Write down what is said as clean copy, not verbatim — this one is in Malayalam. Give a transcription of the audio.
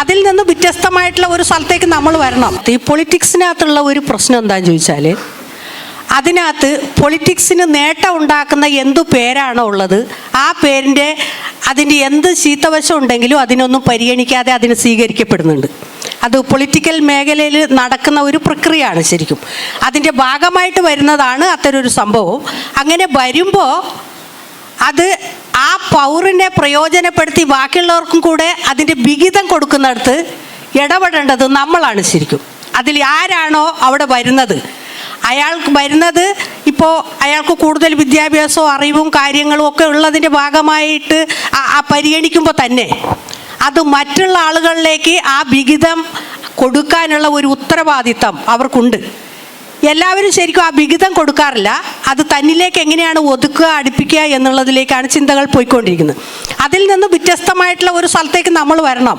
അതിൽ നിന്ന് വ്യത്യസ്തമായിട്ടുള്ള ഒരു സ്ഥലത്തേക്ക് നമ്മൾ വരണം. ഈ പൊളിറ്റിക്സിനകത്തുള്ള ഒരു പ്രശ്നം എന്താണെന്ന് ചോദിച്ചാൽ, അതിനകത്ത് പൊളിറ്റിക്സിന് നേട്ടം ഉണ്ടാക്കുന്ന എന്തു പേരാണോ ഉള്ളത്, ആ പേരിൻ്റെ അതിൻ്റെ എന്ത് ചീത്തവശം ഉണ്ടെങ്കിലും അതിനൊന്നും പരിഗണിക്കാതെ അതിന് സ്വീകരിക്കപ്പെടുന്നുണ്ട്. അത് പൊളിറ്റിക്കൽ മേഖലയിൽ നടക്കുന്ന ഒരു പ്രക്രിയയാണ്. ശരിക്കും അതിൻ്റെ ഭാഗമായിട്ട് വരുന്നതാണ് അത്തരൊരു സംഭവം. അങ്ങനെ വരുമ്പോൾ അത് ആ പൗരനെ പ്രയോജനപ്പെടുത്തി ബാക്കിയുള്ളവർക്കും കൂടെ അതിൻ്റെ വിഹിതം കൊടുക്കുന്നിടത്ത് ഇടപെടേണ്ടത് നമ്മളാണ്. ശരിക്കും അതിൽ ആരാണോ അവിടെ വരുന്നത്, അയാൾക്ക് വരുന്നത് ഇപ്പോൾ അയാൾക്ക് കൂടുതൽ വിദ്യാഭ്യാസവും അറിവും കാര്യങ്ങളും ഒക്കെ ഉള്ളതിൻ്റെ ഭാഗമായിട്ട് പരിഗണിക്കുമ്പോൾ തന്നെ അത് മറ്റുള്ള ആളുകളിലേക്ക് ആ വിഹിതം കൊടുക്കാനുള്ള ഒരു ഉത്തരവാദിത്തം അവർക്കുണ്ട്. എല്ലാവരും ശരിക്കും ആ വിഹിതം കൊടുക്കാറില്ല. അത് തന്നിലേക്ക് എങ്ങനെയാണ് ഒതുക്കുക, അടുപ്പിക്കുക എന്നുള്ളതിലേക്കാണ് ചിന്തകൾ പോയിക്കൊണ്ടിരിക്കുന്നത്. അതിൽ നിന്ന് വ്യത്യസ്തമായിട്ടുള്ള ഒരു സ്ഥലത്തേക്ക് നമ്മൾ വരണം.